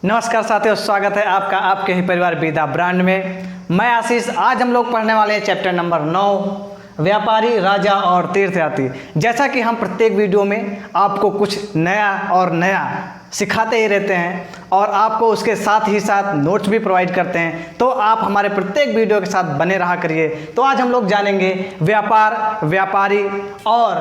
नमस्कार साथियों, स्वागत है आपका आपके ही परिवार बीदा ब्रांड में। मैं आशीष। आज हम लोग पढ़ने वाले हैं चैप्टर नंबर 9, व्यापारी, राजा और तीर्थयात्री। जैसा कि हम प्रत्येक वीडियो में आपको कुछ नया सिखाते ही रहते हैं और आपको उसके साथ ही साथ नोट्स भी प्रोवाइड करते हैं, तो आप हमारे प्रत्येक वीडियो के साथ बने रहा करिए। तो आज हम लोग जानेंगे व्यापार, व्यापारी और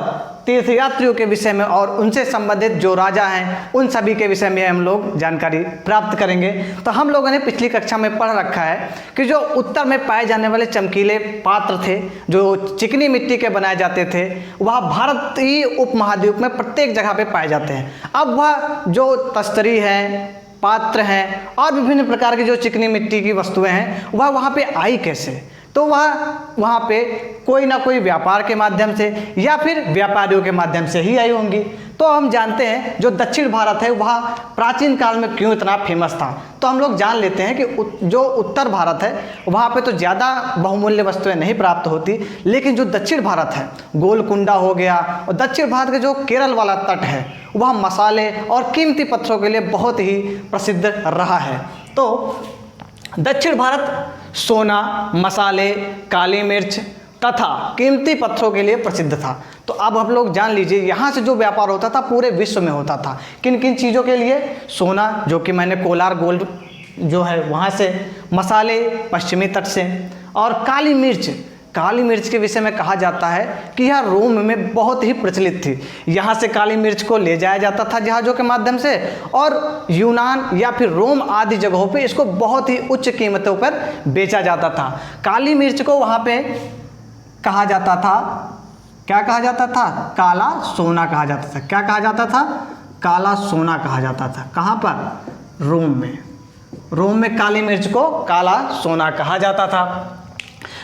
तीर्थयात्रियों के विषय में और उनसे संबंधित जो राजा हैं उन सभी के विषय में हम लोग जानकारी प्राप्त करेंगे। तो हम लोगों ने पिछली कक्षा में पढ़ रखा है कि जो उत्तर में पाए जाने वाले चमकीले पात्र थे, जो चिकनी मिट्टी के बनाए जाते थे, वह भारतीय उपमहाद्वीप में प्रत्येक जगह पे पाए जाते हैं। अब वह जो तस्तरी है, पात्र हैं और विभिन्न प्रकार की जो चिकनी मिट्टी की वस्तुएं हैं, वह वहाँ पे आई कैसे? तो वहाँ पे कोई ना कोई व्यापार के माध्यम से या फिर व्यापारियों के माध्यम से ही आई होंगी। तो हम जानते हैं जो दक्षिण भारत है वह प्राचीन काल में क्यों इतना फेमस था। तो हम लोग जान लेते हैं कि जो उत्तर भारत है वहाँ पे तो ज़्यादा बहुमूल्य वस्तुएं नहीं प्राप्त होती, लेकिन जो दक्षिण भारत है, गोलकुंडा हो गया, और दक्षिण भारत के जो केरल वाला तट है वह मसाले और कीमती पत्थरों के लिए बहुत ही प्रसिद्ध रहा है। तो दक्षिण भारत सोना, मसाले, काली मिर्च तथा कीमती पत्थरों के लिए प्रसिद्ध था। तो अब हम लोग जान लीजिए यहाँ से जो व्यापार होता था पूरे विश्व में होता था। किन किन चीज़ों के लिए? सोना, जो कि मैंने कोलार गोल्ड जो है वहाँ से, मसाले पश्चिमी तट से, और काली मिर्च के विषय में कहा जाता है कि यह रोम में बहुत ही प्रचलित थी। यहाँ से काली मिर्च को ले जाया जाता था जहाज़ों के माध्यम से, और यूनान या फिर रोम आदि जगहों पे इसको बहुत ही उच्च कीमतों पर बेचा जाता था। काली मिर्च को वहाँ पे कहा जाता था, क्या कहा जाता था? काला सोना कहा जाता था। क्या कहा जाता था? काला सोना कहा जाता था। कहाँ पर? रोम में काली मिर्च को काला सोना कहा जाता था।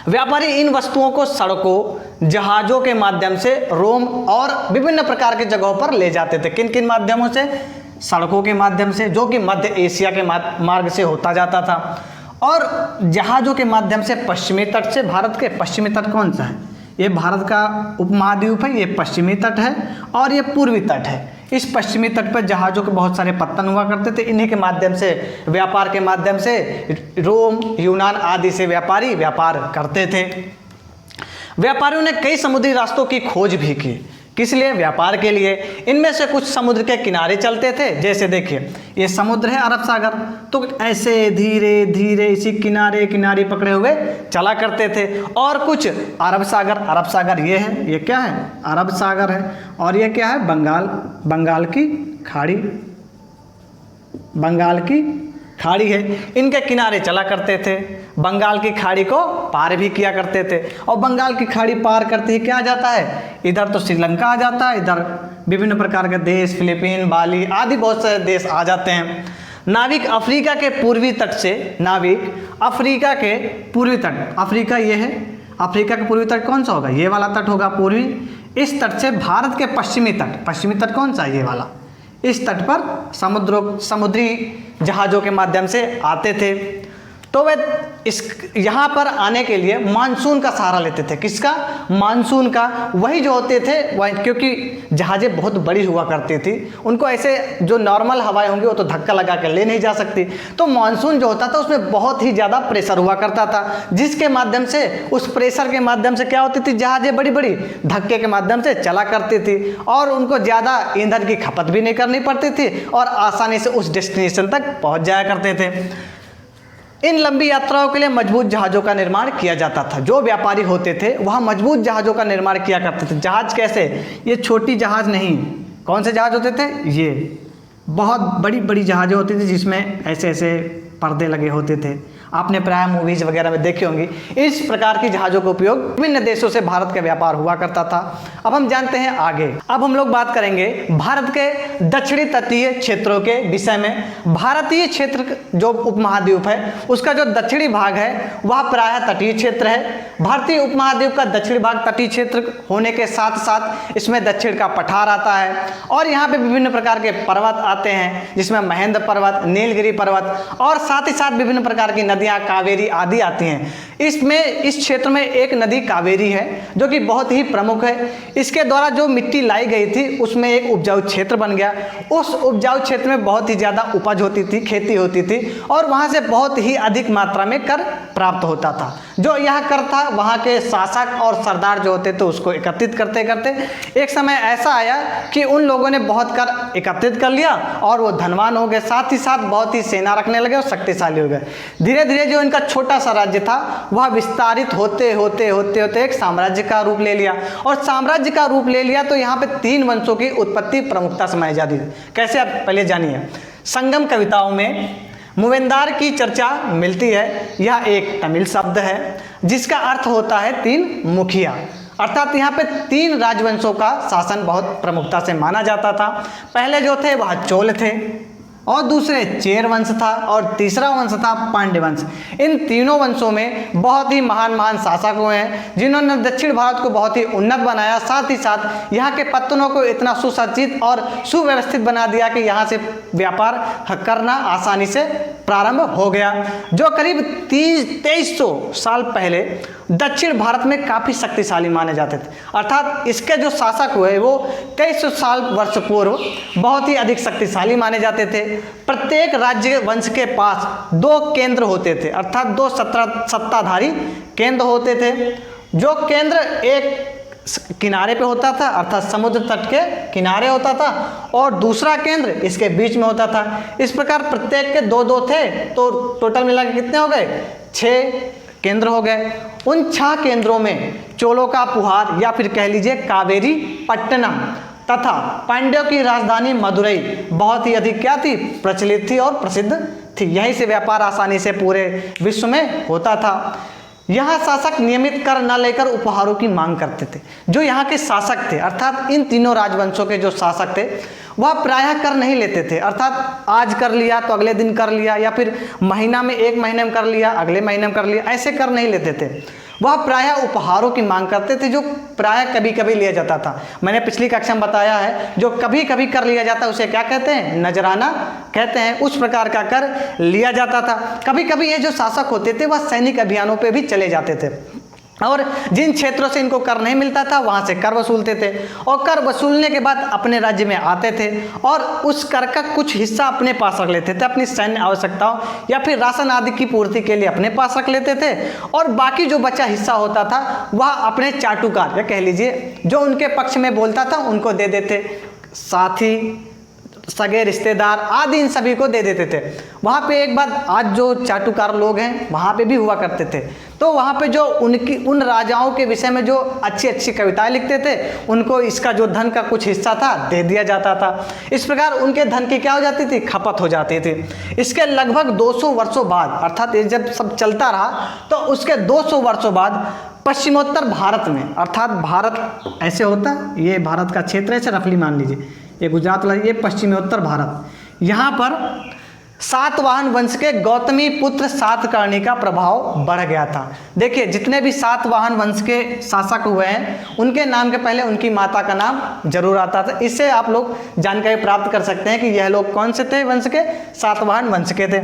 व्यापारी इन वस्तुओं को सड़कों, जहाज़ों के माध्यम से रोम और विभिन्न प्रकार के जगहों पर ले जाते थे। किन किन माध्यमों से? सड़कों के माध्यम से, जो कि मध्य एशिया के मार्ग से होता जाता था, और जहाज़ों के माध्यम से पश्चिमी तट से। भारत के पश्चिमी तट कौन सा है? ये भारत का उपमहाद्वीप है, ये पश्चिमी तट है, और ये पूर्वी तट है। इस पश्चिमी तट पर जहाज़ों के बहुत सारे पत्तन हुआ करते थे। इन्हीं के माध्यम से, व्यापार के माध्यम से रोम, यूनान आदि से व्यापारी व्यापार करते थे। व्यापारियों ने कई समुद्री रास्तों की खोज भी की। किस लिए? व्यापार के लिए। इनमें से कुछ समुद्र के किनारे चलते थे। जैसे देखिए, ये समुद्र है अरब सागर, तो ऐसे धीरे धीरे इसी किनारे पकड़े हुए चला करते थे। और कुछ अरब सागर ये है, ये क्या है? अरब सागर है। और ये क्या है? बंगाल की खाड़ी है। इनके किनारे चला करते थे। बंगाल की खाड़ी को पार भी किया करते थे, और बंगाल की खाड़ी पार करते ही क्या आ जाता है? इधर तो श्रीलंका आ जाता है, इधर विभिन्न प्रकार के देश, फिलीपीन, बाली आदि बहुत सारे देश आ जाते हैं। नाविक अफ्रीका के पूर्वी तट से, अफ्रीका के पूर्वी तट कौन सा होगा? ये वाला तट होगा पूर्वी। इस तट से भारत के पश्चिमी तट कौन सा है? ये वाला। इस तट पर समुद्री जहाज़ों के माध्यम से आते थे। तो वे यहाँ पर आने के लिए मानसून का सहारा लेते थे। किसका? मानसून का। वही जो होते थे वह, क्योंकि जहाज़ें बहुत बड़ी हुआ करती थी, उनको ऐसे जो नॉर्मल हवाएं होंगी वो तो धक्का लगा कर ले नहीं जा सकती। तो मानसून जो होता था उसमें बहुत ही ज़्यादा प्रेशर हुआ करता था, जिसके माध्यम से, उस प्रेशर के माध्यम से क्या होती थी? जहाज़ें बड़ी बड़ी धक्के के माध्यम से चला करती थी, और उनको ज़्यादा ईंधन की खपत भी नहीं करनी पड़ती थी, और आसानी से उस डेस्टिनेशन तक पहुँच जाया करते थे। इन लंबी यात्राओं के लिए मजबूत जहाज़ों का निर्माण किया जाता था। जो व्यापारी होते थे वह मजबूत जहाज़ों का निर्माण किया करते थे। जहाज़ कैसे? ये छोटी जहाज़ नहीं। कौन से जहाज़ होते थे? ये बहुत बड़ी बड़ी जहाज़ें होती थी जिसमें ऐसे ऐसे पर्दे लगे होते थे। आपने प्राय मूवीज़ वगैरह में देखे होंगे। इस प्रकार की जहाज़ों का उपयोग विभिन्न देशों से भारत का व्यापार हुआ करता था। अब हम जानते हैं आगे। अब हम लोग बात करेंगे भारत के दक्षिणी तटीय क्षेत्रों के विषय में। भारतीय क्षेत्र जो उपमहाद्वीप है उसका जो दक्षिणी भाग है वह प्रायः तटीय क्षेत्र है। भारतीय उपमहाद्वीप का दक्षिणी भाग तटीय क्षेत्र होने के साथ साथ इसमें दक्षिण का पठार आता है, और यहाँ पे विभिन्न प्रकार के पर्वत आते हैं, जिसमें महेंद्र पर्वत, नीलगिरी पर्वत, और साथ ही साथ विभिन्न प्रकार की नदियाँ कावेरी आदि आती हैं। इसमें इस क्षेत्र में एक नदी कावेरी है जो कि बहुत ही प्रमुख है। इसके द्वारा जो मिट्टी लाई गई थी उसमें एक उपजाऊ क्षेत्र बन गया। उस उपजाऊ क्षेत्र में बहुत ही ज़्यादा उपज होती थी, खेती होती थी और वहाँ से बहुत ही अधिक मात्रा में कर प्राप्त होता था। जो यह कर था वहाँ के शासक और सरदार जो होते थे उसको एकत्रित करते करते एक समय ऐसा आया कि उन लोगों ने बहुत कर एकत्रित कर लिया और वो धनवान हो गए, साथ ही साथ बहुत ही सेना रखने लगे और शक्तिशाली हो गए। धीरे धीरे जो इनका छोटा सा राज्य था वह विस्तारित होते होते होते होते एक साम्राज्य का रूप ले लिया। और साम्राज्य का रूप ले लिया तो यहाँ पे 3 वंशों की उत्पत्ति प्रमुखता से मानी जाती है। कैसे, आप पहले जानिए। संगम कविताओं में मूवेंदार की चर्चा मिलती है। यह एक तमिल शब्द है जिसका अर्थ होता है 3 मुखिया, अर्थात यहाँ पे 3 राजवंशों का शासन बहुत प्रमुखता से माना जाता था। पहले जो थे वह चोल थे और दूसरे चेर वंश था और तीसरा वंश था पांड्य वंश। इन तीनों वंशों में बहुत ही महान महान शासक हुए हैं जिन्होंने दक्षिण भारत को बहुत ही उन्नत बनाया, साथ ही साथ यहाँ के पत्तनों को इतना सुसज्जित और सुव्यवस्थित बना दिया कि यहाँ से व्यापार करना आसानी से प्रारंभ हो गया। जो करीब 2300 साल पहले दक्षिण भारत में काफ़ी शक्तिशाली माने जाते थे, अर्थात इसके जो शासक हुए वो 2300 साल वर्ष पूर्व बहुत ही अधिक शक्तिशाली माने जाते थे। प्रत्येक राज्य वंश के पास 2 केंद्र होते थे, अर्थात 2 सत्ताधारी केंद्र होते थे। जो केंद्र एक किनारे पे होता था अर्थात समुद्र तट के किनारे होता था और दूसरा केंद्र इसके बीच में होता था। इस प्रकार प्रत्येक के 2-2 थे तो टोटल मिला के कितने हो गए, 6 केंद्र हो गए। उन 6 केंद्रों में चोलों का पुहार या फिर कह लीजिए कावेरी पट्टनम तथा पांड्यों की राजधानी मदुरई बहुत ही अधिक क्या थी, प्रचलित थी और प्रसिद्ध थी। यहीं से व्यापार आसानी से पूरे विश्व में होता था। यहाँ शासक नियमित कर न लेकर उपहारों की मांग करते थे। जो यहाँ के शासक थे अर्थात इन तीनों राजवंशों के जो शासक थे वह प्रायः कर नहीं लेते थे, अर्थात आज कर लिया तो अगले दिन कर लिया या फिर महीना में 1 महीने में कर लिया, अगले महीने में कर लिया, ऐसे कर नहीं लेते थे। वह प्रायः उपहारों की मांग करते थे जो प्रायः कभी कभी लिया जाता था। मैंने पिछली कक्षा में बताया है जो कभी कभी कर लिया जाता है उसे क्या कहते हैं, नजराना कहते हैं। उस प्रकार का कर लिया जाता था। कभी कभी ये जो शासक होते थे वह सैनिक अभियानों पे भी चले जाते थे और जिन क्षेत्रों से इनको कर नहीं मिलता था वहाँ से कर वसूलते थे और कर वसूलने के बाद अपने राज्य में आते थे और उस कर का कुछ हिस्सा अपने पास रख लेते थे अपनी सैन्य आवश्यकताओं या फिर राशन आदि की पूर्ति के लिए अपने पास रख लेते थे और बाकी जो बचा हिस्सा होता था वह अपने चाटुकार या कह लीजिए जो उनके पक्ष में बोलता था उनको दे देते, साथी सगे रिश्तेदार आदि इन सभी को दे देते थे। वहाँ पे एक बात आज जो चाटुकार लोग हैं वहाँ पे भी हुआ करते थे, तो वहाँ पे जो उन राजाओं के विषय में जो अच्छी अच्छी कविताएं लिखते थे उनको इसका जो धन का कुछ हिस्सा था दे दिया जाता था। इस प्रकार उनके धन की क्या हो जाती थी, खपत हो जाती थी। इसके लगभग 200 वर्षों बाद अर्थात ये जब सब चलता रहा तो उसके 200 वर्षों बाद पश्चिमोत्तर भारत में, अर्थात भारत ऐसे होता है, ये भारत का क्षेत्र ऐसे रफली मान लीजिए, ये गुजरात वाला, ये पश्चिमोत्तर भारत, यहाँ पर सातवाहन वंश के गौतमी पुत्र सातकर्णी का प्रभाव बढ़ गया था। देखिए जितने भी सातवाहन वंश के शासक हुए हैं उनके नाम के पहले उनकी माता का नाम जरूर आता था। इससे आप लोग जानकारी प्राप्त कर सकते हैं कि यह लोग कौन से थे वंश के, सातवाहन वंश के थे।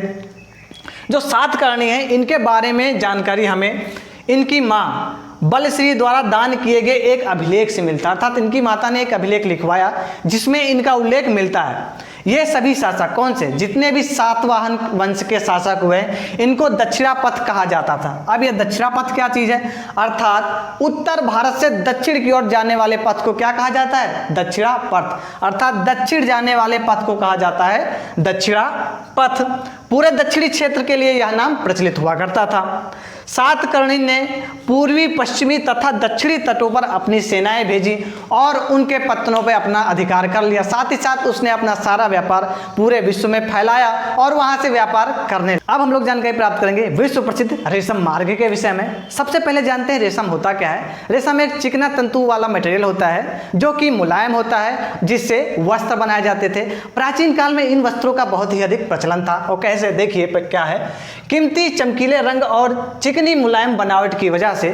जो सातकर्णी हैं इनके बारे में जानकारी हमें इनकी माँ बलश्री द्वारा दान किए गए एक अभिलेख से मिलता है, अर्थात इनकी माता ने एक अभिलेख लिखवाया जिसमें इनका उल्लेख मिलता है। ये सभी शासक कौन से, जितने भी सातवाहन वंश के शासक हुए इनको दक्षिणापथ कहा जाता था। अब ये दक्षिणापथ क्या चीज़ है, अर्थात उत्तर भारत से दक्षिण की ओर जाने वाले पथ को क्या कहा जाता है, दक्षिणापथ, अर्थात दक्षिण जाने वाले पथ को कहा जाता है दक्षिणापथ। पूरे दक्षिणी क्षेत्र के लिए यह नाम प्रचलित हुआ करता था। सातकर्णी ने पूर्वी पश्चिमी तथा दक्षिणी तटों पर अपनी सेनाएं भेजी और उनके पत्तनों पर अपना अधिकार कर लिया। साथ ही साथ उसने अपना सारा व्यापार पूरे विश्व में फैलाया और वहां से व्यापार करने। अब हम लोग जानकारी प्राप्त करेंगे विश्व प्रसिद्ध रेशम मार्ग के विषय में। सबसे पहले जानते हैं रेशम होता क्या है। रेशम एक चिकना तंतु वाला मटेरियल होता है जो कि मुलायम होता है जिससे वस्त्र बनाए जाते थे। प्राचीन काल में इन वस्त्रों का बहुत ही अधिक प्रचलन था। और कैसे, देखिए क्या है, कीमती चमकीले रंग और चिकनी मुलायम बनावट की वजह से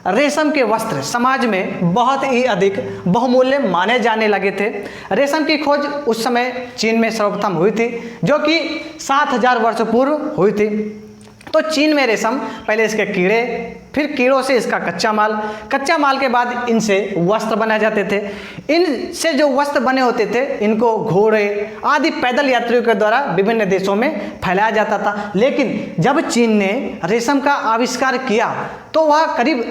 रेशम के वस्त्र समाज में बहुत ही अधिक बहुमूल्य माने जाने लगे थे। रेशम की खोज उस समय चीन में सर्वप्रथम हुई थी जो कि 7000 वर्ष पूर्व हुई थी। तो चीन में रेशम पहले इसके कीड़े, फिर कीड़ों से इसका कच्चा माल के बाद इनसे वस्त्र बनाए जाते थे। इनसे जो वस्त्र बने होते थे इनको घोड़े आदि पैदल यात्रियों के द्वारा विभिन्न देशों में फैलाया जाता था। लेकिन जब चीन ने रेशम का आविष्कार किया तो वह करीब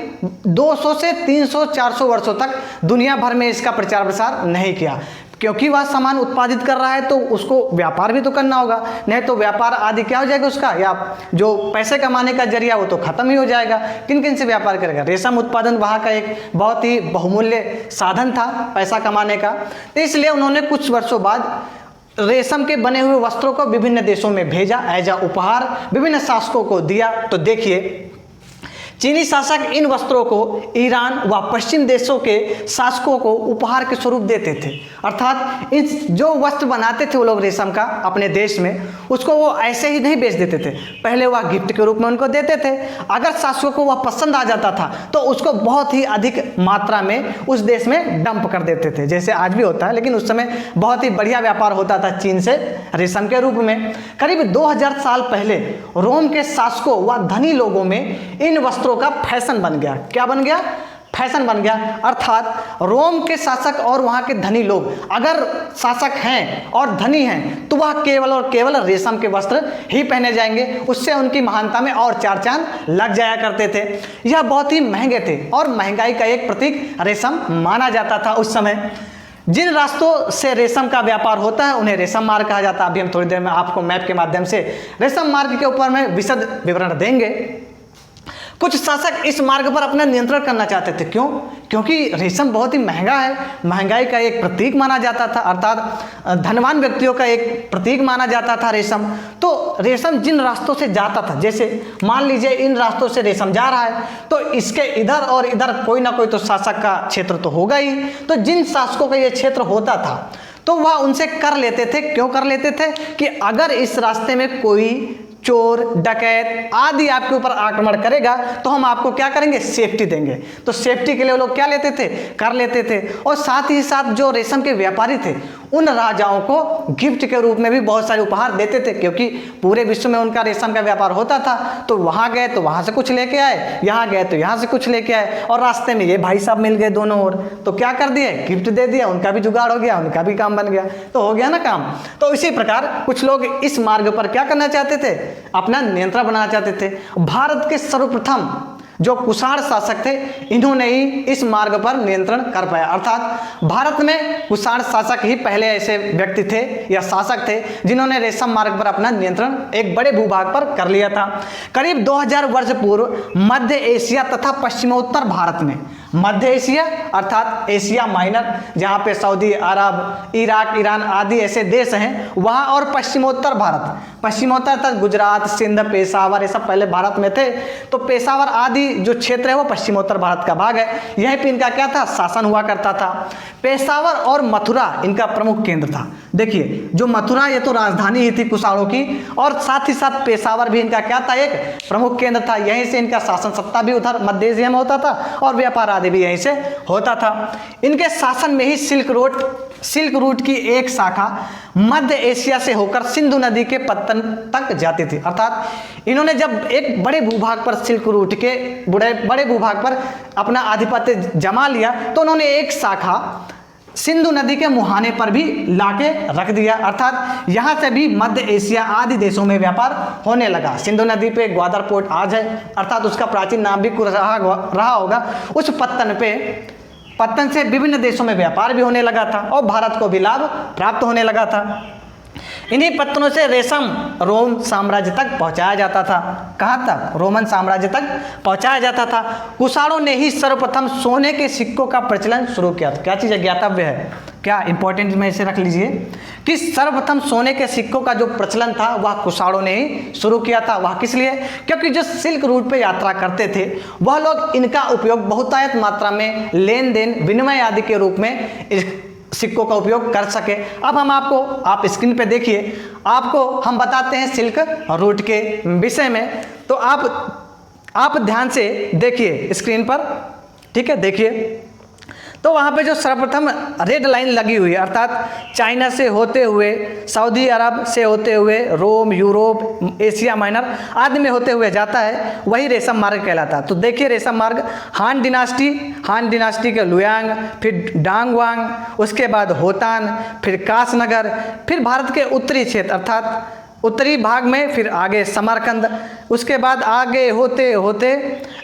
200 से 300 400 वर्षों तक दुनिया भर में इसका प्रचार प्रसार नहीं किया, क्योंकि वह सामान उत्पादित कर रहा है तो उसको व्यापार भी तो करना होगा, नहीं तो व्यापार आदि क्या हो जाएगा उसका, या जो पैसे कमाने का जरिया वो तो खत्म ही हो जाएगा। किन किन से व्यापार करेगा? रेशम उत्पादन वहाँ का एक बहुत ही बहुमूल्य साधन था पैसा कमाने का। तो इसलिए उन्होंने कुछ वर्षों बाद रेशम के बने हुए वस्त्रों को विभिन्न देशों में भेजा, एज अ उपहार विभिन्न शासकों को दिया। तो देखिए, चीनी शासक इन वस्त्रों को ईरान व पश्चिम देशों के शासकों को उपहार के स्वरूप देते थे। अर्थात इन जो वस्त्र बनाते थे वो लोग रेशम का अपने देश में, उसको वो ऐसे ही नहीं बेच देते थे, पहले वह गिफ्ट के रूप में उनको देते थे। अगर शासकों को वह पसंद आ जाता था तो उसको बहुत ही अधिक मात्रा में उस देश में डंप कर देते थे, जैसे आज भी होता है, लेकिन उस समय बहुत ही बढ़िया व्यापार होता था चीन से रेशम के रूप में। करीब 2000 साल पहले रोम के शासकों व धनी लोगों में इन वस्त्रों का फैशन बन गया। क्या बन गया? फैशन बन गया। अर्थात रोम के शासक और वहां के धनी लोग, अगर शासक हैं और धनी हैं तो वह केवल और केवल रेशम के वस्त्र ही पहने जाएंगे, उससे उनकी महानता में और चार चांद लग जाया करते थे। यह बहुत ही महंगे थे और महंगाई का एक प्रतीक रेशम माना जाता था उस समय। जिन रास्तों से रेशम का व्यापार होता है उन्हें रेशम मार्ग कहा जाता है। अभी हम थोड़ी देर में आपको मैप के माध्यम से रेशम मार्ग के ऊपर में विशद विवरण देंगे। कुछ शासक इस मार्ग पर अपना नियंत्रण करना चाहते थे। क्यों? क्योंकि रेशम बहुत ही महंगा है, महंगाई का एक प्रतीक माना जाता था, अर्थात धनवान व्यक्तियों का एक प्रतीक माना जाता था रेशम। तो रेशम जिन रास्तों से जाता था, जैसे मान लीजिए इन रास्तों से रेशम जा रहा है तो इसके इधर और इधर कोई ना कोई तो शासक का क्षेत्र तो होगा ही। तो जिन शासकों का ये क्षेत्र होता था तो वह उनसे कर लेते थे। क्यों कर लेते थे? कि अगर इस रास्ते में कोई चोर डकैत आदि आपके ऊपर आक्रमण करेगा तो हम आपको क्या करेंगे? सेफ्टी देंगे। तो सेफ्टी के लिए वो लोग क्या लेते थे? कर लेते थे। और साथ ही साथ जो रेशम के व्यापारी थे उन राजाओं को गिफ्ट के रूप में भी बहुत सारे उपहार देते थे, क्योंकि पूरे विश्व में उनका रेशम का व्यापार होता था। तो वहाँ गए तो वहाँ से कुछ लेके आए, यहाँ गए तो यहाँ से कुछ लेके आए, और रास्ते में ये भाई साहब मिल गए दोनों ओर, तो क्या कर दिए? गिफ्ट दे दिया, उनका भी जुगाड़ हो गया, उनका भी काम बन गया, तो हो गया ना काम। तो इसी प्रकार कुछ लोग इस मार्ग पर क्या करना चाहते थे? अपना नियंत्रण बनाना चाहते थे। भारत के सर्वप्रथम जो कुषाण शासक थे इन्होंने ही इस मार्ग पर नियंत्रण कर पाया। अर्थात भारत में कुषाण शासक ही पहले ऐसे व्यक्ति थे या शासक थे जिन्होंने रेशम मार्ग पर अपना नियंत्रण एक बड़े भूभाग पर कर लिया था। करीब 2000 वर्ष पूर्व मध्य एशिया तथा पश्चिमोत्तर भारत में, मध्य एशिया अर्थात एशिया माइनर जहाँ पे सऊदी अरब, इराक, ईरान आदि ऐसे देश हैं वहाँ, और पश्चिमोत्तर भारत, पश्चिमोत्तर तक गुजरात, सिंध, पेशावर, ये सब पहले भारत में थे। तो पेशावर आदि जो क्षेत्र है वो पश्चिमोत्तर भारत का भाग है। यहीं पे इनका क्या था? शासन हुआ करता था। पेशावर और मथुरा इनका प्रमुख केंद्र था। देखिए, जो मथुरा ये तो राजधानी ही थी कुषाणों की, और साथ ही साथ पेशावर भी इनका क्या था? एक प्रमुख केंद्र था। यहीं से इनका शासन सत्ता भी उधर मध्य एशिया में होता था और व्यापार आदि भी यहीं से होता था। इनके शासन में ही सिल्क रूट की एक शाखा मध्य एशिया से होकर सिंधु नदी के पत्तन तक जाती थी। अर्थात इन्होंने जब एक बड़े भूभाग पर सिल्क रूट के बड़े भूभाग पर अपना आधिपत्य जमा लिया तो उन्होंने एक शाखा सिंधु नदी के मुहाने पर भी लाके रख दिया। अर्थात यहाँ से भी मध्य एशिया आदि देशों में व्यापार होने लगा। सिंधु नदी पे ग्वादर पोर्ट आज है, अर्थात उसका प्राचीन नाम भी रहा होगा। उस पत्तन से विभिन्न देशों में व्यापार भी होने लगा था और भारत को भी लाभ प्राप्त होने लगा था। इन्हीं पत्तनों से रेशम रोम साम्राज्य तक पहुंचाया जाता था। कहाँ तक? रोमन साम्राज्य तक पहुंचाया जाता था। कुषाणों ने ही सर्वप्रथम सोने के सिक्कों का प्रचलन शुरू किया था। क्या चीज़ ज्ञातव्य है? क्या इंपॉर्टेंट में इसे रख लीजिए कि सर्वप्रथम सोने के सिक्कों का जो प्रचलन था वह कुषाणों ने ही शुरू किया था। वह किस लिए? क्योंकि जो सिल्क रूट पे यात्रा करते थे वह लोग इनका उपयोग बहुतायत मात्रा में लेन देन विनिमय आदि के रूप में सिक्कों का उपयोग कर सके। अब हम आप स्क्रीन पे देखिए, आपको हम बताते हैं सिल्क रूट के विषय में। तो आप ध्यान से देखिए स्क्रीन पर, ठीक है? देखिए, तो वहाँ पे जो सर्वप्रथम रेड लाइन लगी हुई है, अर्थात चाइना से होते हुए, सऊदी अरब से होते हुए, रोम, यूरोप, एशिया माइनर आदि में होते हुए जाता है, वही रेशम मार्ग कहलाता है। तो देखिए रेशम मार्ग हान डिनास्टी के लुयांग, फिर डांगवांग, उसके बाद होतान, फिर कासनगर, फिर भारत के उत्तरी क्षेत्र अर्थात उत्तरी भाग में, फिर आगे समरकंद, उसके बाद आगे होते होते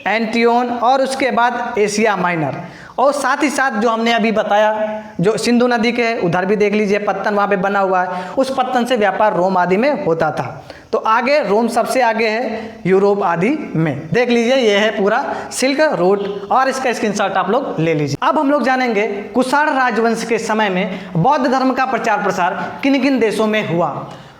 एंटियोन और उसके बाद एशिया माइनर। और साथ ही साथ जो हमने अभी बताया जो सिंधु नदी के उधर भी देख लीजिए पत्तन वहाँ पे बना हुआ है, उस पत्तन से व्यापार रोम आदि में होता था। तो आगे रोम सबसे आगे है यूरोप आदि में, देख लीजिए ये है पूरा सिल्क रूट और इसका स्क्रीनशॉट आप लोग ले लीजिए। अब हम लोग जानेंगे कुषाण राजवंश के समय में बौद्ध धर्म का प्रचार प्रसार किन किन देशों में हुआ।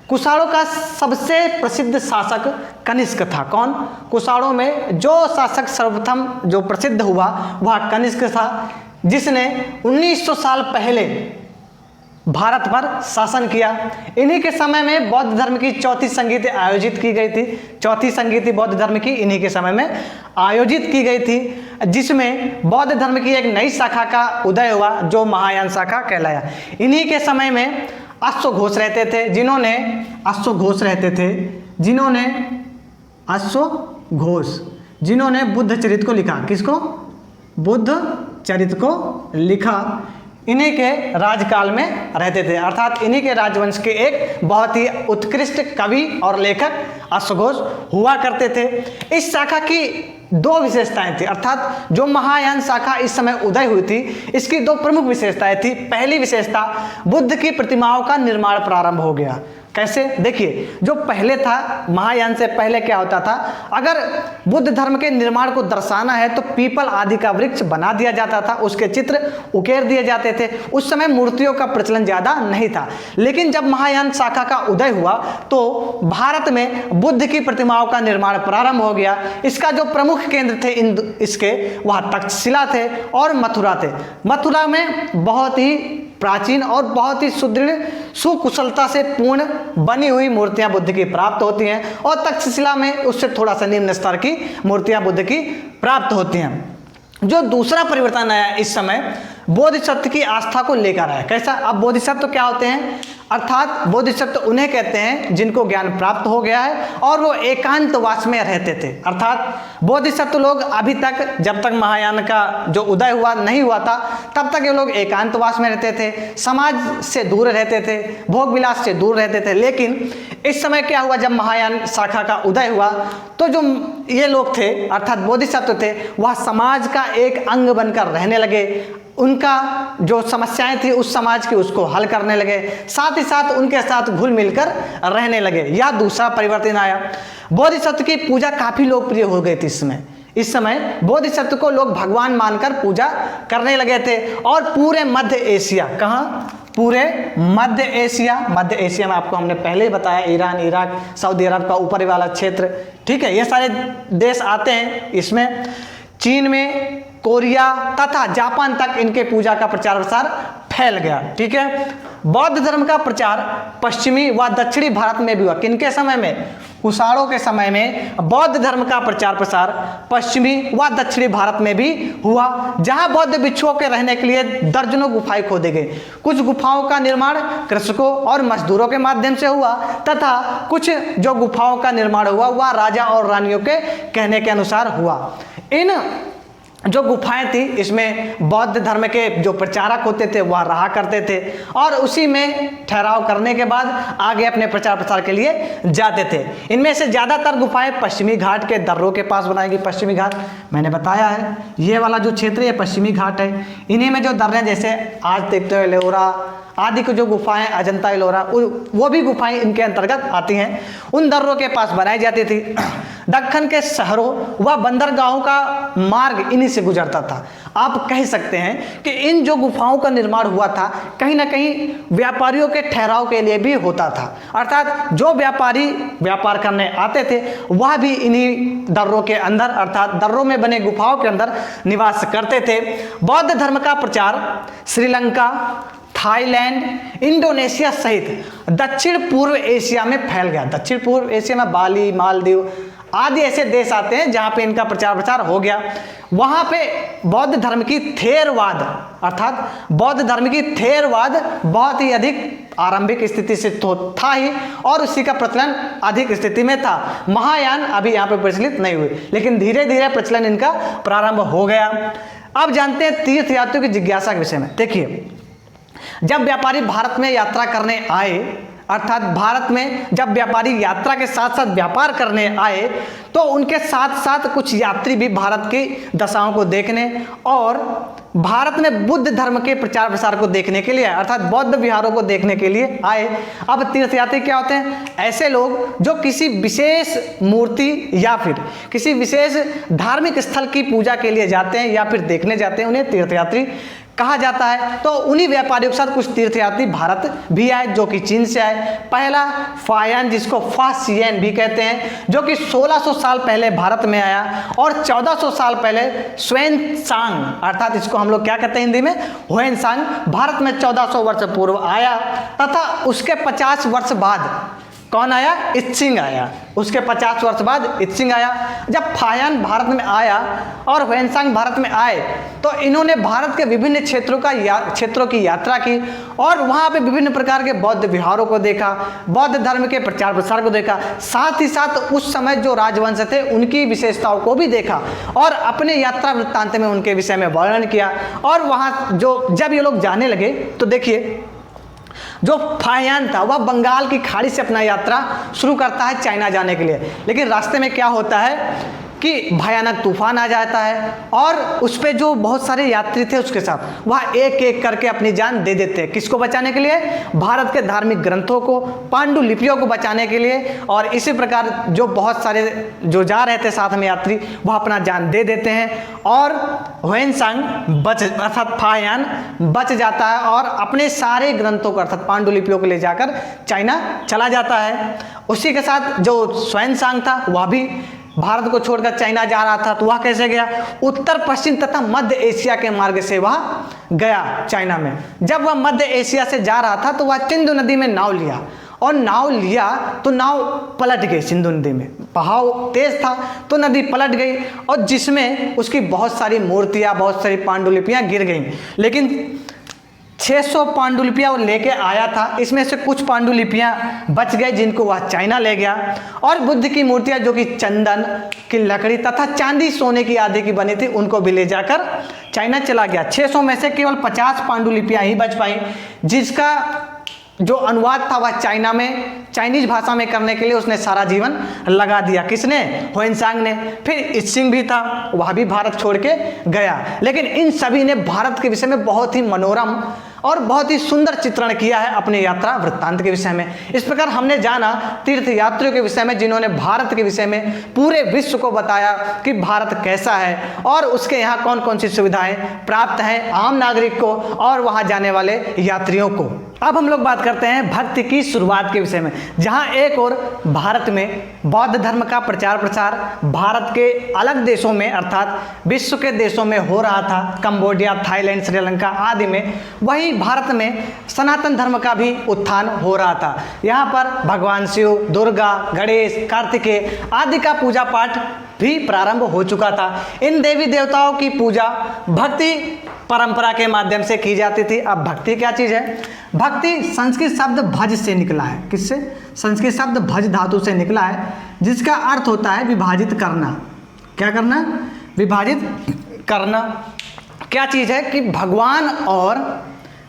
कुषाणों का सबसे प्रसिद्ध शासक कनिष्क था। कौन? कुषाणों में जो शासक सर्वप्रथम जो प्रसिद्ध हुआ वह कनिष्क था, जिसने 1900 साल पहले भारत पर शासन किया। इन्हीं के समय में बौद्ध धर्म की चौथी संगीति आयोजित की गई थी। चौथी संगीति बौद्ध धर्म की इन्हीं के समय में आयोजित की गई थी, जिसमें बौद्ध धर्म की एक नई शाखा का उदय हुआ जो महायान शाखा कहलाया। इन्हीं के समय में अश्व घोष रहते थे, जिन्होंने बुद्ध चरित को लिखा। किसको? बुद्ध चरित को लिखा। इन्हीं के राजकाल में रहते थे, अर्थात इन्हीं के राजवंश के एक बहुत ही उत्कृष्ट कवि और लेखक अश्वघोष हुआ करते थे। इस शाखा की दो विशेषताएं थी, अर्थात जो महायान शाखा इस समय उदय हुई थी इसकी दो प्रमुख विशेषताएं थी। पहली विशेषता, बुद्ध की प्रतिमाओं का निर्माण प्रारंभ हो गया। कैसे? देखिए, जो पहले था महायान से पहले क्या होता था, अगर बुद्ध धर्म के निर्माण को दर्शाना है तो पीपल आदि का वृक्ष बना दिया जाता था, उसके चित्र उकेर दिए जाते थे। उस समय मूर्तियों का प्रचलन ज़्यादा नहीं था, लेकिन जब महायान शाखा का उदय हुआ तो भारत में बुद्ध की प्रतिमाओं का निर्माण प्रारंभ हो गया। इसका जो प्रमुख केंद्र थे इसके वह तक्षशिला थे और मथुरा थे। मथुरा में बहुत ही प्राचीन और बहुत ही सुदृढ़ सुकुशलता से पूर्ण बनी हुई मूर्तियां बुद्ध की प्राप्त होती हैं, और तक्षशिला में उससे थोड़ा सा निम्न स्तर की मूर्तियां बुद्ध की प्राप्त होती हैं। जो दूसरा परिवर्तन आया इस समय बोधिसत्व की आस्था को लेकर आया। कैसा? अब बोधिसत्व क्या होते हैं, अर्थात बोधिसत्व उन्हें कहते हैं जिनको ज्ञान प्राप्त हो गया है और वो एकांतवास में रहते थे। अर्थात बोधिसत्व लोग अभी तक, जब तक महायान का जो उदय हुआ नहीं हुआ था, तब तक ये लोग एकांतवास में रहते थे, समाज से दूर रहते थे, भोग विलास से दूर रहते थे। लेकिन इस समय क्या हुआ, जब महायान शाखा का उदय हुआ तो जो ये लोग थे अर्थात बोधिसत्व थे वह समाज का एक अंग बनकर रहने लगे। उनका जो समस्याएं थी उस समाज की उसको हल करने लगे, साथ ही साथ उनके साथ घुल मिलकर रहने लगे। यह दूसरा परिवर्तन आया। बोधिसत्व की पूजा काफी लोकप्रिय हो गई थी इस समय बोधिसत्व को लोग भगवान मानकर पूजा करने लगे थे। और पूरे मध्य एशिया, कहाँ? पूरे मध्य एशिया में आपको हमने पहले ही बताया, ईरान, इराक, सऊदी अरब का ऊपरी वाला क्षेत्र, ठीक है, ये सारे देश आते हैं इसमें। चीन में, कोरिया तथा जापान तक इनके पूजा का प्रचार प्रसार फैल गया। ठीक है, बौद्ध धर्म का प्रचार पश्चिमी व दक्षिणी भारत में भी हुआ। किनके समय में? कुषाणों के समय में बौद्ध धर्म का प्रचार प्रसार पश्चिमी व दक्षिणी भारत में भी हुआ, जहां बौद्ध भिक्षुओं के रहने के लिए दर्जनों गुफाएं खोदी गई। कुछ गुफाओं का निर्माण कृषकों और मजदूरों के माध्यम से हुआ तथा कुछ जो गुफाओं का निर्माण हुआ वह राजा और रानियों के कहने के अनुसार हुआ। इन जो गुफाएं थी इसमें बौद्ध धर्म के जो प्रचारक होते थे वह रहा करते थे और उसी में ठहराव करने के बाद आगे अपने प्रचार प्रसार के लिए जाते थे। इनमें से ज़्यादातर गुफाएं पश्चिमी घाट के दर्रों के पास बनाई गई। पश्चिमी घाट मैंने बताया है, ये वाला जो क्षेत्र है पश्चिमी घाट है। इन्हीं में जो दर्रे जैसे आज देखते हो एलोरा आदि की जो गुफाएं, अजंता एलोरा, वो भी गुफाएं इनके अंतर्गत आती हैं। उन दर्रों के पास बनाई जाती थी। दक्खन के शहरों व बंदरगाहों का मार्ग इन्हीं से गुजरता था। आप कह सकते हैं कि इन जो गुफाओं का निर्माण हुआ था कहीं ना कहीं व्यापारियों के ठहराव के लिए भी होता था, अर्थात जो व्यापारी व्यापार करने आते थे वह भी इन्हीं दर्रों के अंदर अर्थात दर्रों में बने गुफाओं के अंदर निवास करते थे। बौद्ध धर्म का प्रचार श्रीलंका, थाईलैंड, इंडोनेशिया सहित दक्षिण पूर्व एशिया में फैल गया। दक्षिण पूर्व एशिया में बाली, मालदीव आदि ऐसे देश आते हैं जहाँ पे इनका प्रचार प्रसार हो गया। वहाँ पे बौद्ध धर्म की थेरवाद अर्थात बौद्ध धर्म की थेरवाद बहुत ही अधिक आरंभिक स्थिति से तो था ही, और उसी का प्रचलन अधिक स्थिति में था। महायान अभी यहाँ पे प्रचलित नहीं हुई, लेकिन धीरे धीरे प्रचलन इनका प्रारंभ हो गया। अब जानते हैं तीर्थ यात्रियों की जिज्ञासा के विषय में। देखिए, जब व्यापारी भारत में यात्रा करने आए, अर्थात भारत में जब व्यापारी यात्रा के साथ साथ व्यापार करने आए, तो उनके साथ साथ कुछ यात्री भी भारत की दशाओं को देखने और भारत में बुद्ध धर्म के प्रचार प्रसार को देखने के लिए आए, अर्थात बौद्ध विहारों को देखने के लिए आए। अब तीर्थयात्री क्या होते हैं? ऐसे लोग जो किसी विशेष मूर्ति या फिर किसी विशेष धार्मिक स्थल की पूजा के लिए जाते हैं या फिर देखने जाते हैं, उन्हें तीर्थयात्री कहा जाता है। तो उन्हीं व्यापारियों के साथ कुछ तीर्थयात्री भारत भी आए, जो कि चीन से आए। पहला फायान, जिसको फासियन भी कहते हैं, जो कि 1600 साल पहले भारत में आया, और 1400 साल पहले ह्वेनसांग, अर्थात इसको हम लोग क्या कहते हैं हिंदी में, ह्वेनसांग, भारत में 1400 वर्ष पूर्व आया। तथा उसके 50 वर्ष बाद कौन आया? इत्सिंग आया। उसके 50 वर्ष बाद इत्सिंग आया। जब फायान भारत में आया और ह्वेनसांग भारत में आए, तो इन्होंने भारत के विभिन्न क्षेत्रों की यात्रा की और वहाँ पे विभिन्न प्रकार के बौद्ध विहारों को देखा, बौद्ध धर्म के प्रचार प्रसार को देखा, साथ ही साथ उस समय जो राजवंश थे उनकी विशेषताओं को भी देखा और अपने यात्रा वृत्तांत में उनके विषय में वर्णन किया। और वहाँ जब ये लोग जाने लगे, तो देखिए, जो फायान था वह बंगाल की खाड़ी से अपना यात्रा शुरू करता है चाइना जाने के लिए। लेकिन रास्ते में क्या होता है कि भयानक तूफान आ जाता है और उस पे जो बहुत सारे यात्री थे उसके साथ वह एक एक करके अपनी जान दे देते हैं। किसको बचाने के लिए? भारत के धार्मिक ग्रंथों को, पांडुलिपियों को बचाने के लिए। और इसी प्रकार जो बहुत सारे जो जा रहे थे साथ में यात्री, वह अपना जान दे देते हैं और ह्वेनसांग अर्थात फायान बच जाता है और अपने सारे ग्रंथों को अर्थात पांडुलिपियों को ले जाकर चाइना चला जाता है। उसी के साथ जो ह्वेनसांग था वह भी भारत को छोड़कर चाइना जा रहा था। तो वह कैसे गया? उत्तर पश्चिम तथा मध्य एशिया के मार्ग से वह गया चाइना में। जब वह मध्य एशिया से जा रहा था तो वह सिंधु नदी में नाव लिया और नाव लिया तो नाव पलट गई सिंधु नदी में। बहाव तेज था तो नदी पलट गई और जिसमें उसकी बहुत सारी मूर्तियां, बहुत सारी पांडुलिपियां गिर गईं। लेकिन 600 पांडुलिपियां वो लेके आया था, इसमें से कुछ पांडुलिपियां बच गए जिनको वह चाइना ले गया। और बुद्ध की मूर्तियां जो कि चंदन की लकड़ी तथा चांदी सोने की आदि की बनी थी, उनको भी ले जाकर चाइना चला गया। 600 में से केवल 50 पांडुलिपियां ही बच पाई, जिसका जो अनुवाद था वह चाइना में चाइनीज भाषा में करने के लिए उसने सारा जीवन लगा दिया। किसने? ह्वेनसांग ने। फिर इत्सिंग भी था, वह भी भारत छोड़ के गया। लेकिन इन सभी ने भारत के विषय में बहुत ही मनोरम और बहुत ही सुंदर चित्रण किया है अपने यात्रा वृत्तांत के विषय में। इस प्रकार हमने जाना तीर्थ यात्रियों के विषय में, जिन्होंने भारत के विषय में पूरे विश्व को बताया कि भारत कैसा है और उसके यहाँ कौन कौन सी सुविधाएं प्राप्त हैं आम नागरिक को और वहाँ जाने वाले यात्रियों को। अब हम लोग बात करते हैं भक्ति की शुरुआत के विषय में, जहाँ एक और भारत में बौद्ध धर्म का प्रचार प्रसार भारत के अलग देशों में अर्थात विश्व के देशों में हो रहा था, कंबोडिया, थाईलैंड, श्रीलंका आदि में, वहीं भारत में सनातन धर्म का भी उत्थान हो रहा था। यहाँ पर भगवान शिव, दुर्गा, गणेश, कार्तिकेय आदि का पूजा पाठ भी प्रारंभ हो चुका था। इन देवी देवताओं की पूजा भक्ति परंपरा के माध्यम से की जाती थी। अब भक्ति क्या चीज़ है? भक्ति संस्कृत शब्द भज से निकला है। किससे? संस्कृत शब्द भज धातु से निकला है, जिसका अर्थ होता है विभाजित करना। क्या करना? विभाजित करना। क्या चीज़ है कि भगवान और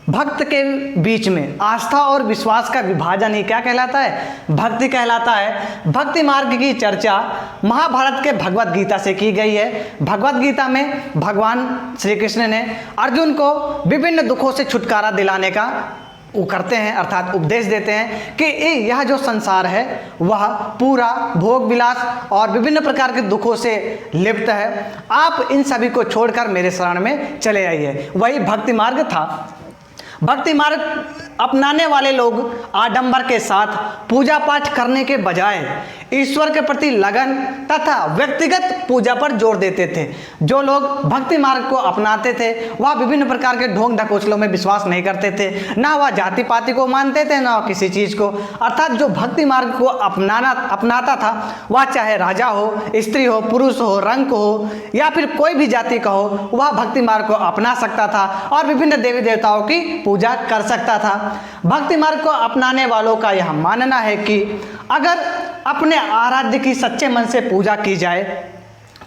भक्त के बीच में आस्था और विश्वास का विभाजन ही क्या कहलाता है? भक्ति कहलाता है। भक्ति मार्ग की चर्चा महाभारत के भगवत गीता से की गई है। भगवत गीता में भगवान श्री कृष्ण ने अर्जुन को विभिन्न दुखों से छुटकारा दिलाने का वो करते हैं, अर्थात उपदेश देते हैं कि यह जो संसार है वह पूरा भोग विलास और विभिन्न प्रकार के दुखों से लिप्त है। आप इन सभी को छोड़कर मेरे शरण में चले आइए। वही भक्ति मार्ग था। भक्ति मार्ग अपनाने वाले लोग आडंबर के साथ पूजा पाठ करने के बजाय ईश्वर के प्रति लगन तथा व्यक्तिगत पूजा पर जोर देते थे। जो लोग भक्ति मार्ग को अपनाते थे वह विभिन्न प्रकार के ढोंग ढकोसलों में विश्वास नहीं करते थे, ना वह जाति पाति को मानते थे, ना किसी चीज़ को। अर्थात जो भक्ति मार्ग को अपनाता था वह चाहे राजा हो, स्त्री हो, पुरुष हो, रंग हो या फिर कोई भी जाति का हो, वह भक्ति मार्ग को अपना सकता था और विभिन्न देवी देवताओं की पूजा कर सकता था। भक्ति मार्ग को अपनाने वालों का यह मानना है कि अगर अपने आराध्य की सच्चे मन से पूजा की जाए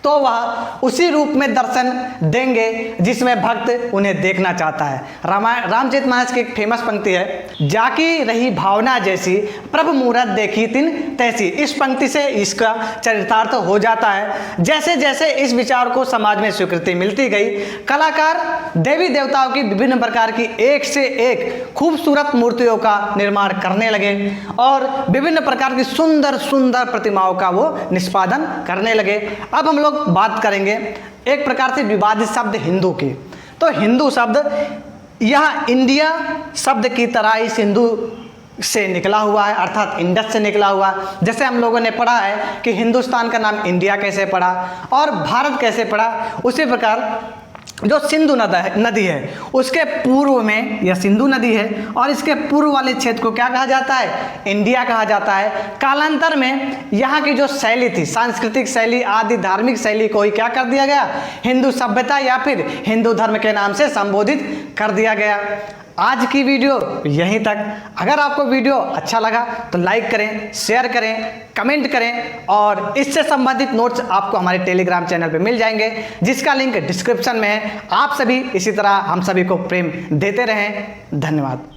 तो वह उसी रूप में दर्शन देंगे जिसमें भक्त उन्हें देखना चाहता है। रामचरितमानस की एक फेमस पंक्ति है, जाकी रही भावना जैसी प्रभु मूरत देखी तिन तैसी। इस पंक्ति से इसका चरितार्थ हो जाता है। जैसे जैसे इस विचार को समाज में स्वीकृति मिलती गई, कलाकार देवी देवताओं की विभिन्न प्रकार की एक से एक खूबसूरत मूर्तियों का निर्माण करने लगे और विभिन्न प्रकार की सुंदर सुंदर प्रतिमाओं का वो निष्पादन करने लगे। अब हम लोग बात करेंगे एक प्रकार से विवादित शब्द हिंदू की। तो हिंदू शब्द यह इंडिया शब्द की तरह इस हिंदू से निकला हुआ है, अर्थात इंडस से निकला हुआ। जैसे हम लोगों ने पढ़ा है कि हिंदुस्तान का नाम इंडिया कैसे पड़ा और भारत कैसे पड़ा, उसी प्रकार जो सिंधु नदी है उसके पूर्व में यह सिंधु नदी है और इसके पूर्व वाले क्षेत्र को क्या कहा जाता है, इंडिया कहा जाता है। कालांतर में यहाँ की जो शैली थी, सांस्कृतिक शैली आदि धार्मिक शैली को ही क्या कर दिया गया, हिंदू सभ्यता या फिर हिंदू धर्म के नाम से संबोधित कर दिया गया। आज की वीडियो यहीं तक। अगर आपको वीडियो अच्छा लगा तो लाइक करें, शेयर करें, कमेंट करें और इससे संबंधित नोट्स आपको हमारे टेलीग्राम चैनल पे मिल जाएंगे जिसका लिंक डिस्क्रिप्शन में है। आप सभी इसी तरह हम सभी को प्रेम देते रहें। धन्यवाद।